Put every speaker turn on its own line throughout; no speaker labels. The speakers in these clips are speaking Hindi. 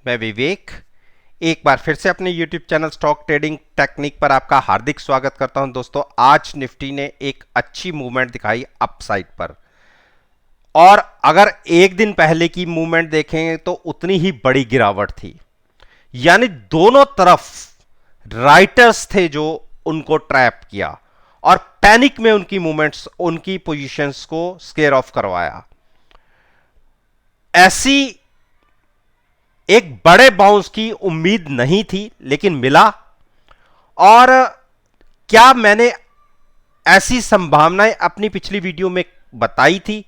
मैं विवेक एक बार फिर से अपने YouTube channel stock trading technique पर आपका हार्दिक स्वागत करता हूं। दोस्तों, आज निफ्टी ने एक अच्छी मूवमेंट दिखाई अपसाइड पर, और अगर एक दिन पहले की मूवमेंट देखें तो उतनी ही बड़ी गिरावट थी। यानी दोनों तरफ राइटर्स थे जो उनको ट्रैप किया और पैनिक में उनकी मूवमेंट्स, उनकी पोजीशंस को स्केयर ऑफ करवाया। ऐसी एक बड़े बाउंस की उम्मीद नहीं थी, लेकिन मिला। और क्या मैंने ऐसी संभावनाएं अपनी पिछली वीडियो में बताई थी,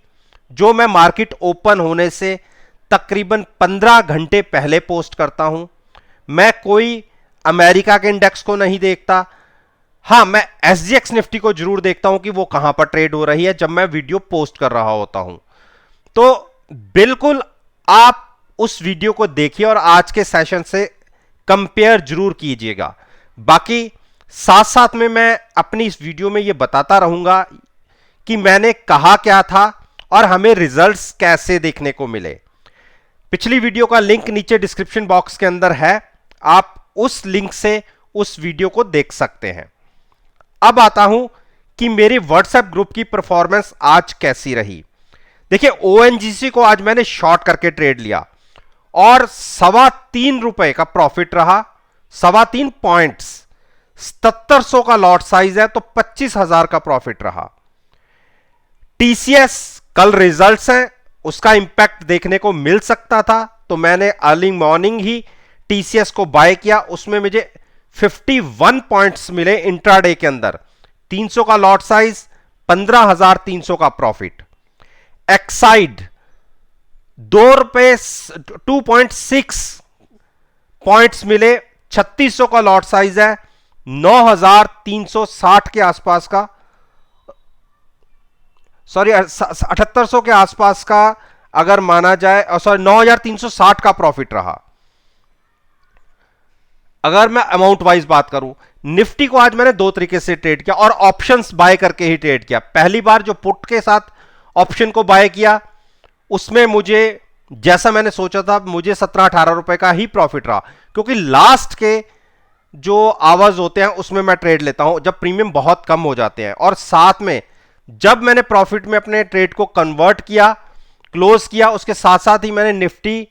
जो मैं मार्केट ओपन होने से तकरीबन 15 घंटे पहले पोस्ट करता हूं। मैं कोई अमेरिका के इंडेक्स को नहीं देखता। हां, मैं एसजीएक्स निफ्टी को जरूर देखता हूं कि वो कहां पर ट्रेड हो रही है जब मैं वीडियो पोस्ट कर रहा होता हूं। तो बिल्कुल आप उस वीडियो को देखिए और आज के सेशन से कंपेयर जरूर कीजिएगा। बाकी साथ साथ में मैं अपनी इस वीडियो में यह बताता रहूंगा कि मैंने कहा क्या था और हमें रिजल्ट्स कैसे देखने को मिले। पिछली वीडियो का लिंक नीचे डिस्क्रिप्शन बॉक्स के अंदर है, आप उस लिंक से उस वीडियो को देख सकते हैं। अब आता हूं कि मेरे व्हाट्सएप ग्रुप की परफॉर्मेंस आज कैसी रही। देखिए, ओएनजीसी को आज मैंने शॉर्ट करके ट्रेड लिया और 3.25 रुपए का प्रॉफिट रहा। 3.25 पॉइंट्स, 7700 का लॉट साइज है, तो 25,000 का प्रॉफिट रहा। टीसीएस कल रिजल्ट्स हैं, उसका इंपैक्ट देखने को मिल सकता था, तो मैंने अर्ली मॉर्निंग ही टीसीएस को बाय किया। उसमें मुझे 51 पॉइंट्स मिले इंट्राडे के अंदर। 300 का लॉट साइज, 15,300 का प्रॉफिट। एक्साइड 2.6 पॉइंट्स मिले, 3600 का लॉट साइज है, 9,360 के आसपास का, सॉरी 7800 के आसपास का अगर माना जाए, सॉरी 9,360 का प्रॉफिट रहा। अगर मैं अमाउंट वाइज बात करूं, निफ्टी को आज मैंने दो तरीके से ट्रेड किया और ऑप्शंस बाय करके ही ट्रेड किया। पहली बार जो पुट के साथ ऑप्शन को बाय किया, उसमें मुझे, जैसा मैंने सोचा था, मुझे 17-18 रुपए का ही प्रॉफिट रहा, क्योंकि लास्ट के जो आवर्स होते हैं उसमें मैं ट्रेड लेता हूं जब प्रीमियम बहुत कम हो जाते हैं। और साथ में जब मैंने प्रॉफिट में अपने ट्रेड को कन्वर्ट किया, क्लोज किया, उसके साथ साथ ही मैंने निफ्टी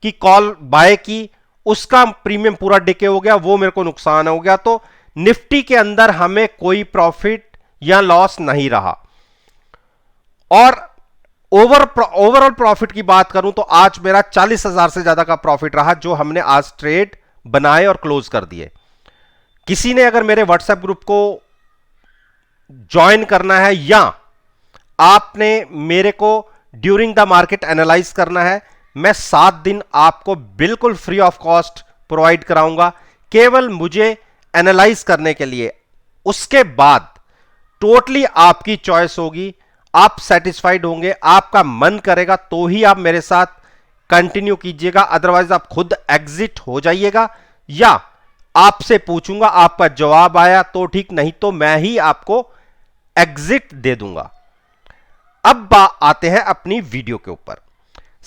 की कॉल बाय की, उसका प्रीमियम पूरा डिके हो गया, वो मेरे को नुकसान हो गया। तो निफ्टी के अंदर हमें कोई प्रॉफिट या लॉस नहीं रहा। और ओवरऑल प्रॉफिट की बात करूं तो आज मेरा 40,000 से ज्यादा का प्रॉफिट रहा, जो हमने आज ट्रेड बनाए और क्लोज कर दिए। किसी ने अगर मेरे व्हाट्सएप ग्रुप को ज्वाइन करना है या आपने मेरे को ड्यूरिंग द मार्केट एनालाइज करना है, मैं 7 दिन आपको बिल्कुल फ्री ऑफ कॉस्ट प्रोवाइड कराऊंगा, केवल मुझे एनालाइज करने के लिए। उसके बाद टोटली आपकी चॉइस होगी, आप सेटिस्फाइड होंगे, आपका मन करेगा तो ही आप मेरे साथ कंटिन्यू कीजिएगा, अदरवाइज आप खुद एग्जिट हो जाइएगा, या आपसे पूछूंगा, आपका जवाब आया तो ठीक, नहीं तो मैं ही आपको एग्जिट दे दूंगा। अब आते हैं अपनी वीडियो के ऊपर।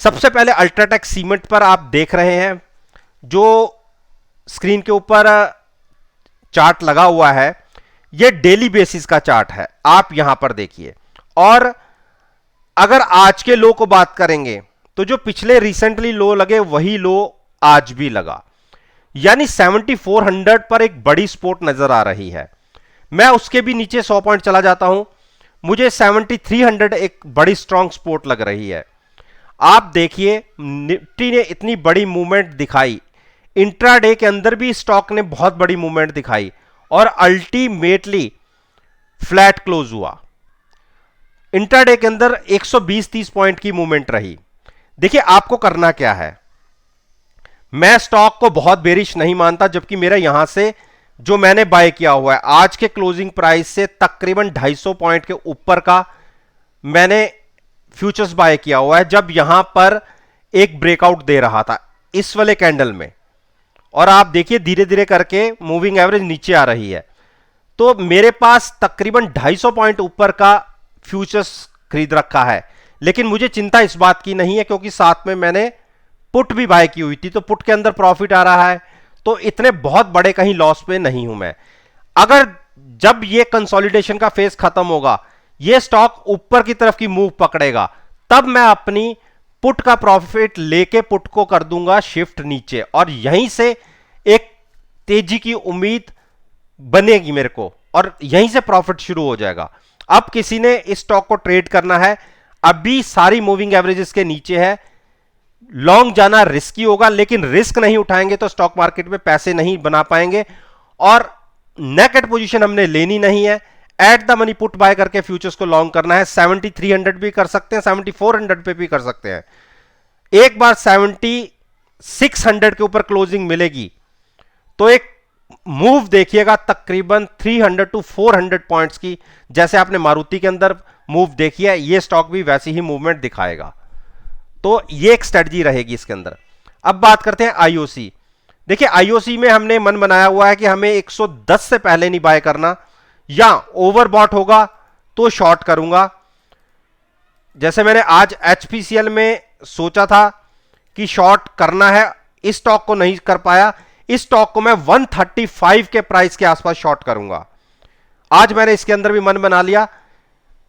सबसे पहले अल्ट्राटेक सीमेंट पर आप देख रहे हैं, जो स्क्रीन के ऊपर चार्ट लगा हुआ है, यह डेली बेसिस का चार्ट है, आप यहां पर देखिए। और अगर आज के लो को बात करेंगे तो जो पिछले रिसेंटली लो लगे वही लो आज भी लगा, यानी 7400 पर एक बड़ी सपोर्ट नजर आ रही है। मैं उसके भी नीचे 100 पॉइंट चला जाता हूं, मुझे 7300 एक बड़ी स्ट्रॉन्ग सपोर्ट लग रही है। आप देखिए, निफ्टी ने इतनी बड़ी मूवमेंट दिखाई, इंट्राडे के अंदर भी स्टॉक ने बहुत बड़ी मूवमेंट दिखाई और अल्टीमेटली फ्लैट क्लोज हुआ। इंट्राडे के अंदर 120-30 पॉइंट की मूवमेंट रही। देखिए, आपको करना क्या है। मैं स्टॉक को बहुत बेरिश नहीं मानता, जबकि मेरा यहां से जो मैंने बाय किया हुआ है, आज के क्लोजिंग प्राइस से तकरीबन 250 पॉइंट के ऊपर का मैंने फ्यूचर्स बाय किया हुआ है, जब यहां पर एक ब्रेकआउट दे रहा था इस वाले कैंडल में। और आप देखिए, धीरे धीरे करके मूविंग एवरेज नीचे आ रही है, तो मेरे पास तकरीबन 250 पॉइंट ऊपर का फ्यूचर्स खरीद रखा है। लेकिन मुझे चिंता इस बात की नहीं है, क्योंकि साथ में मैंने पुट भी बाय की हुई थी, तो पुट के अंदर प्रॉफिट आ रहा है, तो इतने बहुत बड़े कहीं लॉस पे नहीं हूं मैं। अगर जब ये कंसोलिडेशन का फेज खत्म होगा, ये स्टॉक ऊपर की तरफ की मूव पकड़ेगा, तब मैं अपनी पुट का प्रॉफिट लेके पुट को कर दूंगा शिफ्ट नीचे, और यहीं से एक तेजी की उम्मीद बनेगी मेरे को, और यहीं से प्रॉफिट शुरू हो जाएगा। अब किसी ने इस स्टॉक को ट्रेड करना है, अभी सारी मूविंग एवरेजेस के नीचे है, लॉन्ग जाना रिस्की होगा, लेकिन रिस्क नहीं उठाएंगे तो स्टॉक मार्केट में पैसे नहीं बना पाएंगे, और नेकेड पोजीशन हमने लेनी नहीं है। At the money put buy करके फ्यूचर्स को लॉन्ग करना है। 7300 भी कर सकते हैं, 7400 पे भी कर सकते हैं। एक बार 7600 के ऊपर क्लोजिंग मिलेगी तो एक मूव देखिएगा तकरीबन 300 टू 400 पॉइंट्स की, जैसे आपने मारुति के अंदर मूव देखी है, ये स्टॉक भी वैसी ही मूवमेंट दिखाएगा। तो ये एक स्ट्रेटजी रहेगी इसके अंदर। अब बात करते हैं आईओसी। देखिए आईओसी में हमने मन बनाया हुआ है कि हमें 110 से पहले नहीं बाय करना, या ओवरबॉट होगा तो शॉर्ट करूंगा। जैसे मैंने आज एचपीसीएल में सोचा था कि शॉर्ट करना है, इस स्टॉक को नहीं कर पाया, इस स्टॉक को मैं 135 के प्राइस के आसपास शॉर्ट करूंगा। आज मैंने इसके अंदर भी मन बना लिया,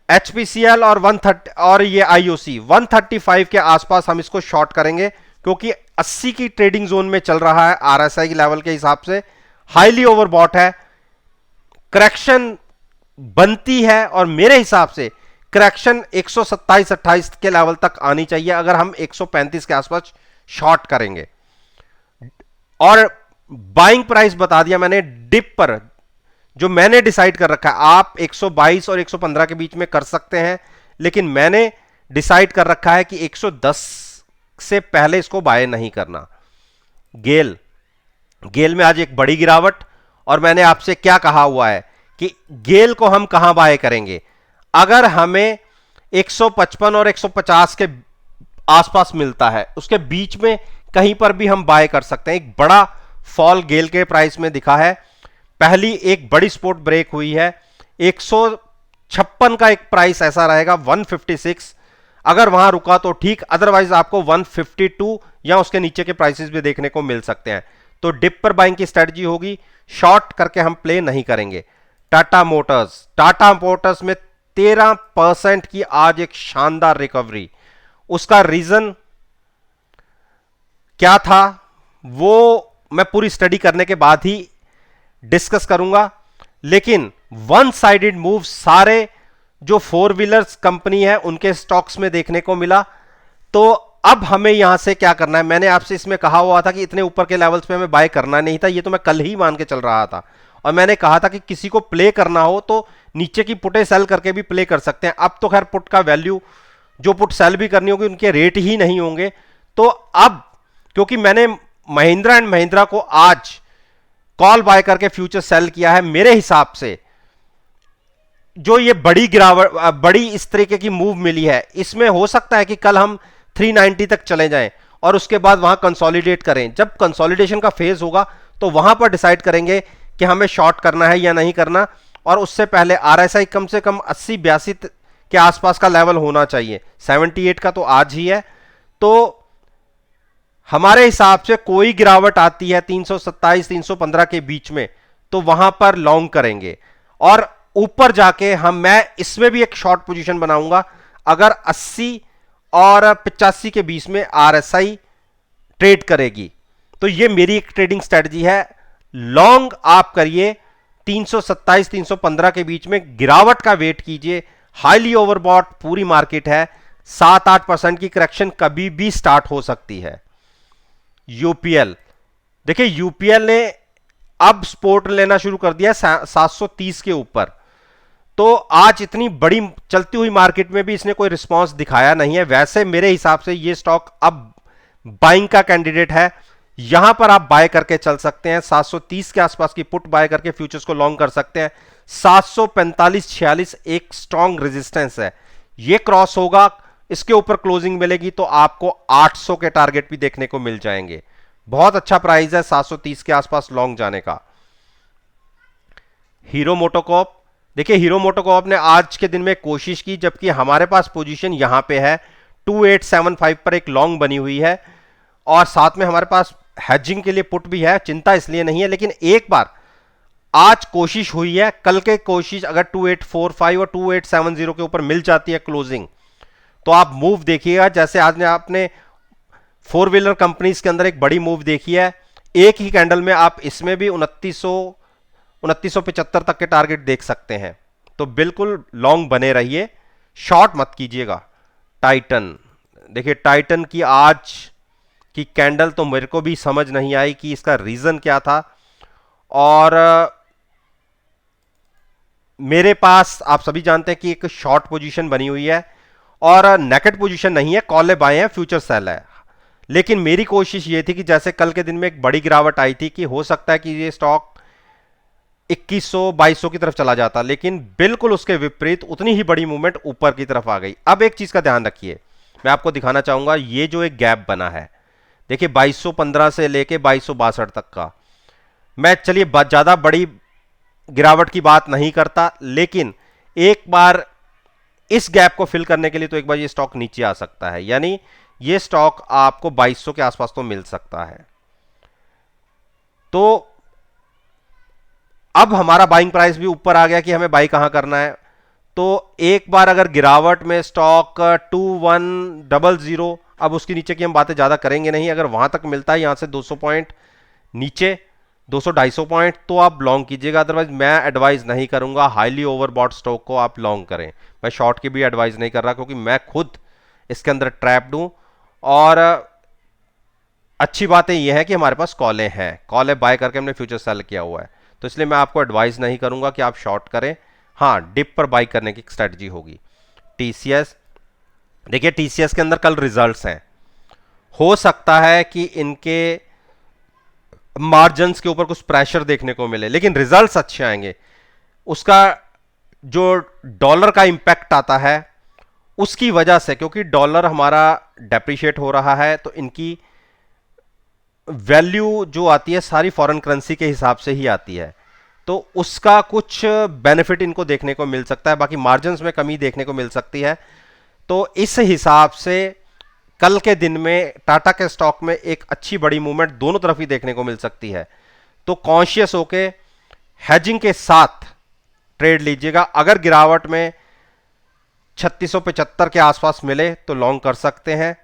एचपीसीएल और 130 और ये आईओसी 135 के आसपास हम इसको शॉर्ट करेंगे, क्योंकि 80 की ट्रेडिंग जोन में चल रहा है आरएसआई के लेवल के हिसाब से, हाईली ओवरबॉट है, करेक्शन बनती है, और मेरे हिसाब से करेक्शन 127-28 के लेवल तक आनी चाहिए अगर हम 135 के आसपास शॉर्ट करेंगे। और बाइंग प्राइस बता दिया मैंने डिप पर, जो मैंने डिसाइड कर रखा है। आप 122 और 115 के बीच में कर सकते हैं, लेकिन मैंने डिसाइड कर रखा है कि 110 से पहले इसको बाय नहीं करना। गेल में आज एक बड़ी गिरावट, और मैंने आपसे क्या कहा हुआ है कि गेल को हम कहां बाय करेंगे, अगर हमें 155 और 150 के आसपास मिलता है, उसके बीच में कहीं पर भी हम बाय कर सकते हैं। एक बड़ा फॉल गेल के प्राइस में दिखा है, पहली एक बड़ी स्पोर्ट ब्रेक हुई है, 156 का एक प्राइस ऐसा रहेगा, 156, अगर वहां रुका तो ठीक, अदरवाइज आपको 152 या उसके नीचे के प्राइसेस भी देखने को मिल सकते हैं। तो डिप पर बाइंग की स्ट्रेटजी होगी, शॉर्ट करके हम प्ले नहीं करेंगे। टाटा मोटर्स में 13% की आज एक शानदार रिकवरी, उसका रीजन क्या था वो मैं पूरी स्टडी करने के बाद ही डिस्कस करूंगा, लेकिन वन साइडेड मूव सारे जो फोर व्हीलर्स कंपनी है उनके स्टॉक्स में देखने को मिला। तो अब हमें यहां से क्या करना है, मैंने आपसे इसमें कहा हुआ था कि इतने ऊपर के लेवल्स पे हमें बाय करना नहीं था, ये तो मैं कल ही मान के चल रहा था, और मैंने कहा था कि किसी को प्ले करना हो तो नीचे की पुटें सेल करके भी प्ले कर सकते हैं। अब तो खैर पुट का वैल्यू, जो पुट सेल भी करनी होगी उनके रेट ही नहीं होंगे। तो अब क्योंकि मैंने महिंद्रा एंड महिंद्रा को आज कॉल बाय करके फ्यूचर सेल किया है, मेरे हिसाब से जो ये बड़ी गिरावट, बड़ी इस तरीके की मूव मिली है, इसमें हो सकता है कि कल हम 390 तक चले जाएं और उसके बाद वहां कंसोलिडेट करें। जब कंसोलिडेशन का फेज होगा तो वहां पर डिसाइड करेंगे कि हमें शॉर्ट करना है या नहीं करना, और उससे पहले आरएसआई कम से कम 80-82 के आसपास का लेवल होना चाहिए। 78 का तो आज ही है, तो हमारे हिसाब से कोई गिरावट आती है 327-315 के बीच में तो वहां पर लॉन्ग करेंगे, और ऊपर जाके मैं इसमें भी एक शॉर्ट पोजीशन बनाऊंगा अगर 80 और 85 के बीच में आरएसआई ट्रेड करेगी। तो ये मेरी एक ट्रेडिंग स्ट्रेटजी है। लॉन्ग आप करिए 327-315 के बीच में, गिरावट का वेट कीजिए, हाईली ओवरबॉट पूरी मार्केट है, 7-8% की करेक्शन कभी भी स्टार्ट हो सकती है। यूपीएल, देखिए यूपीएल ने अब सपोर्ट लेना शुरू कर दिया 730 के ऊपर, तो आज इतनी बड़ी चलती हुई मार्केट में भी इसने कोई रिस्पांस दिखाया नहीं है। वैसे मेरे हिसाब से ये स्टॉक अब बाइंग का कैंडिडेट है, यहां पर आप बाय करके चल सकते हैं। 730 के आसपास की पुट बाय करके फ्यूचर्स को लॉन्ग कर सकते हैं। 745-46 एक स्ट्रॉन्ग रेजिस्टेंस है, ये क्रॉस होगा, इसके ऊपर क्लोजिंग मिलेगी तो आपको 800 के टारगेट भी देखने को मिल जाएंगे। बहुत अच्छा प्राइस है 730 के आसपास लॉन्ग जाने का। हीरो मोटोकॉर्प, देखिए हीरो मोटोकॉर्प ने आज के दिन में कोशिश की, जबकि हमारे पास पोजीशन यहां पे है 2875 पर एक लॉन्ग बनी हुई है, और साथ में हमारे पास हेजिंग के लिए पुट भी है, चिंता इसलिए नहीं है। लेकिन एक बार आज कोशिश हुई है, कल के कोशिश अगर 2845 और 2870 के ऊपर मिल जाती है क्लोजिंग, तो आप मूव देखिएगा। जैसे आज ने आपने फोर व्हीलर कंपनीज के अंदर एक बड़ी मूव देखी है, एक ही कैंडल में आप इसमें भी 2975 तक के टारगेट देख सकते हैं। तो बिल्कुल लॉन्ग बने रहिए, शॉर्ट मत कीजिएगा। टाइटन देखिए, टाइटन की आज की कैंडल तो मेरे को भी समझ नहीं आई कि इसका रीजन क्या था। और मेरे पास आप सभी जानते हैं कि एक शॉर्ट पोजीशन बनी हुई है और नेकेड पोजीशन नहीं है, कॉल बाय है, फ्यूचर सेल है। लेकिन मेरी कोशिश ये थी कि जैसे कल के दिन में एक बड़ी गिरावट आई थी कि हो सकता है कि ये स्टॉक 2100-2200 की तरफ चला जाता, लेकिन बिल्कुल उसके विपरीत उतनी ही बड़ी मूवमेंट ऊपर की तरफ आ गई। अब एक चीज का ध्यान रखिए, मैं आपको दिखाना चाहूंगा, ये जो एक गैप बना है देखिए 2215 से लेके 2262 तक का। मैं चलिए ज्यादा बड़ी गिरावट की बात नहीं करता, लेकिन एक बार इस गैप को फिल करने के लिए तो एक बार ये स्टॉक नीचे आ सकता है, यानी ये स्टॉक आपको 2200 के आसपास तो मिल सकता है। तो अब हमारा बाइंग प्राइस भी ऊपर आ गया कि हमें बाई कहां करना है। तो एक बार अगर गिरावट में स्टॉक 2100, अब उसके नीचे की हम बातें ज्यादा करेंगे नहीं, अगर वहां तक मिलता है यहां से 200 पॉइंट नीचे, 200-250 पॉइंट, तो आप लॉन्ग कीजिएगा। अदरवाइज मैं एडवाइज नहीं करूंगा हाईली ओवरबॉट स्टॉक को आप लॉन्ग करें। मैं शॉर्ट की भी एडवाइज नहीं कर रहा, क्योंकि मैं खुद इसके अंदर ट्रैप्ड हूं। और अच्छी बातें यह है कि हमारे पास कॉलें हैं, कॉलें बाय करके हमने फ्यूचर सेल किया हुआ है, तो इसलिए मैं आपको एडवाइस नहीं करूंगा कि आप शॉर्ट करें। हाँ, डिप पर बाई करने की स्ट्रेटजी होगी। टीसीएस देखिए, टीसीएस के अंदर कल रिजल्ट्स हैं, हो सकता है कि इनके मार्जिन्स के ऊपर कुछ प्रेशर देखने को मिले, लेकिन रिजल्ट्स अच्छे आएंगे। उसका जो डॉलर का इंपैक्ट आता है उसकी वजह से, क्योंकि डॉलर हमारा डेप्रिशिएट हो रहा है, तो इनकी वैल्यू जो आती है सारी फॉरेन करेंसी के हिसाब से ही आती है, तो उसका कुछ बेनिफिट इनको देखने को मिल सकता है। बाकी मार्जिन्स में कमी देखने को मिल सकती है। तो इस हिसाब से कल के दिन में टाटा के स्टॉक में एक अच्छी बड़ी मूवमेंट दोनों तरफ ही देखने को मिल सकती है। तो कॉन्शियस होके हेजिंग के साथ ट्रेड लीजिएगा। अगर गिरावट में 3675 के आसपास मिले तो लॉन्ग कर सकते हैं।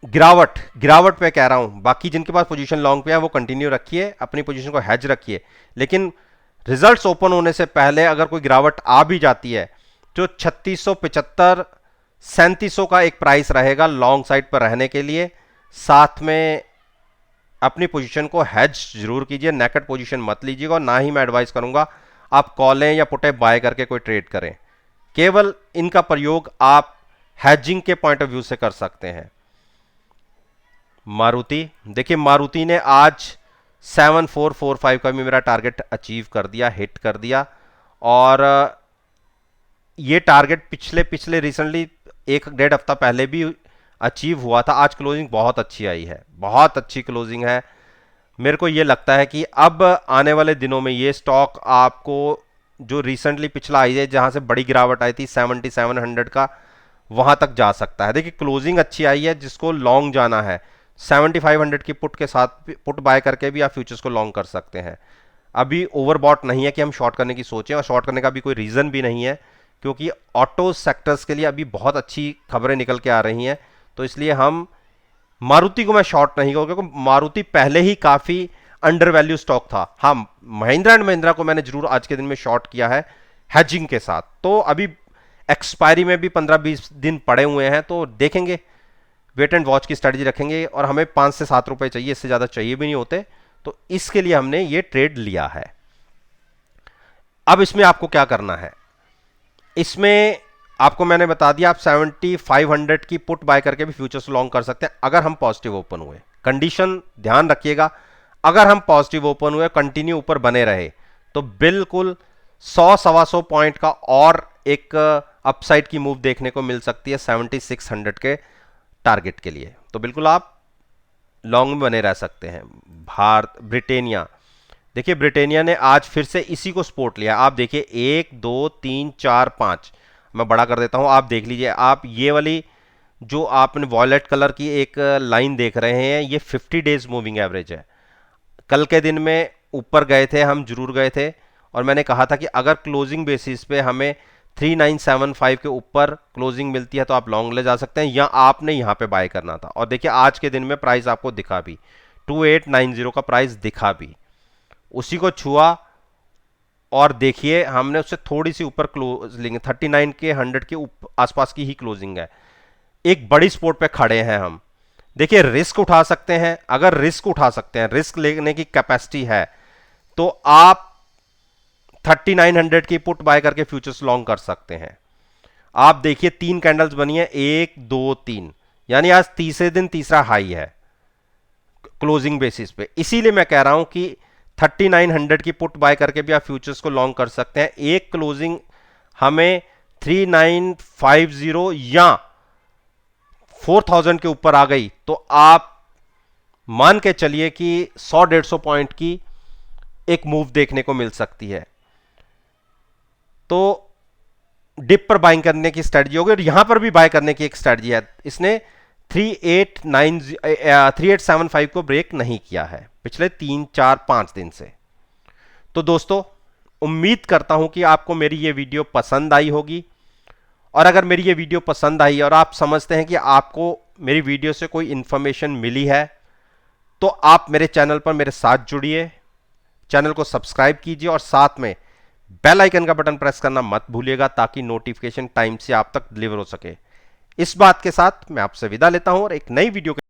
गिरावट पे कह रहा हूं, बाकी जिनके पास पोजीशन लॉन्ग पे है वो कंटिन्यू रखिए, अपनी पोजीशन को हेज रखिए। लेकिन रिजल्ट्स ओपन होने से पहले अगर कोई गिरावट आ भी जाती है, जो 3675 3700 का एक प्राइस रहेगा लॉन्ग साइड पर रहने के लिए। साथ में अपनी पोजीशन को हेज जरूर कीजिए, नेकेड पोजीशन मत लीजिएगा। और ना ही मैं एडवाइस करूंगा आप कॉलें या पुटे बाय करके कोई ट्रेड करें। केवल इनका प्रयोग आप हेजिंग के पॉइंट ऑफ व्यू से कर सकते हैं। मारुति देखिए, मारुति ने आज 7445 का भी मेरा टारगेट अचीव कर दिया, हिट कर दिया। और ये टारगेट पिछले रिसेंटली 1-1.5 हफ्ता पहले भी अचीव हुआ था। आज क्लोजिंग बहुत अच्छी आई है, बहुत अच्छी क्लोजिंग है। मेरे को ये लगता है कि अब आने वाले दिनों में ये स्टॉक आपको जो रिसेंटली पिछला आई है जहां से बड़ी गिरावट आई थी 7700 का, वहां तक जा सकता है। देखिए क्लोजिंग अच्छी आई है, जिसको लॉन्ग जाना है 7500 की पुट के साथ पुट बाय करके भी आप फ्यूचर्स को लॉन्ग कर सकते हैं। अभी ओवरबॉट नहीं है कि हम शॉर्ट करने की सोचें, और शॉर्ट करने का भी कोई रीजन भी नहीं है, क्योंकि ऑटो सेक्टर्स के लिए अभी बहुत अच्छी खबरें निकल के आ रही हैं। तो इसलिए हम मारुति को मैं शॉर्ट नहीं करूंगा, क्योंकि मारुति पहले ही काफी अंडर वैल्यू स्टॉक था। हाँ, महिंद्रा एंड महिंद्रा को मैंने जरूर आज के दिन में शॉर्ट किया है हेजिंग के साथ। तो अभी एक्सपायरी में भी 15-20 दिन पड़े हुए हैं, तो देखेंगे, वेट एंड वॉच की स्ट्रेटजी रखेंगे। और हमें 5 से 7 रुपए चाहिए, इससे ज्यादा चाहिए भी नहीं होते, तो इसके लिए हमने ये ट्रेड लिया है। अब इसमें आपको क्या करना है, इसमें आपको मैंने बता दिया, आप 7500 की पुट बाय करके भी फ्यूचर्स लॉन्ग कर सकते हैं अगर हम पॉजिटिव ओपन हुए। कंडीशन ध्यान रखिएगा, अगर हम पॉजिटिव ओपन हुए, कंटिन्यू ऊपर बने रहे, तो बिल्कुल 100-125 पॉइंट का और एक अपसाइड की मूव देखने को मिल सकती है 7600 के टारगेट के लिए। तो बिल्कुल आप लॉन्ग में बने रह सकते हैं। ब्रिटेनिया देखिए, ब्रिटेनिया ने आज फिर से इसी को सपोर्ट लिया। आप देखिए 1 2 3 4 5, मैं बड़ा कर देता हूं, आप देख लीजिए। आप ये वाली जो आपने वॉयलेट कलर की एक लाइन देख रहे हैं, ये 50 डेज मूविंग एवरेज है। कल के दिन में ऊपर गए थे, हम जरूर गए थे, और मैंने कहा था कि अगर क्लोजिंग बेसिस पे हमें 3975 के ऊपर क्लोजिंग मिलती है तो आप लॉन्ग ले जा सकते हैं, या आपने यहां पे बाय करना था। और देखिए आज के दिन में प्राइस आपको दिखा भी, 2890 का प्राइस दिखा भी, उसी को छुआ, और देखिए हमने उससे थोड़ी सी ऊपर क्लोजिंग 39 के 100 के आसपास की ही क्लोजिंग है। एक बड़ी स्पोर्ट पे खड़े हैं हम। देखिए रिस्क उठा सकते हैं, अगर रिस्क उठा सकते हैं, रिस्क लेने की कैपेसिटी है, तो आप 3900 की पुट बाय करके फ्यूचर्स लॉन्ग कर सकते हैं। आप देखिए 3 कैंडल्स बनी है, 1 2 3, यानी आज तीसरे दिन तीसरा हाई है क्लोजिंग बेसिस पे। इसीलिए मैं कह रहा हूं कि 3900 की पुट बाय करके भी आप फ्यूचर्स को लॉन्ग कर सकते हैं। एक क्लोजिंग हमें 3950 या 4000 के ऊपर आ गई तो आप मान के चलिए कि 100-150 पॉइंट की एक मूव देखने को मिल सकती है। तो डिप पर बाइंग करने की स्ट्रेटजी होगी, और यहां पर भी बाय करने की एक स्ट्रेटजी है। इसने 3875 को ब्रेक नहीं किया है पिछले 3-4-5 दिन से। तो दोस्तों उम्मीद करता हूं कि आपको मेरी ये वीडियो पसंद आई होगी, और अगर मेरी ये वीडियो पसंद आई और आप समझते हैं कि आपको मेरी वीडियो से कोई इंफॉर्मेशन मिली है, तो आप मेरे चैनल पर मेरे साथ जुड़िए, चैनल को सब्सक्राइब कीजिए, और साथ में बेल आइकन का बटन प्रेस करना मत भूलिएगा, ताकि नोटिफिकेशन टाइम से आप तक डिलीवर हो सके। इस बात के साथ मैं आपसे विदा लेता हूं, और एक नई वीडियो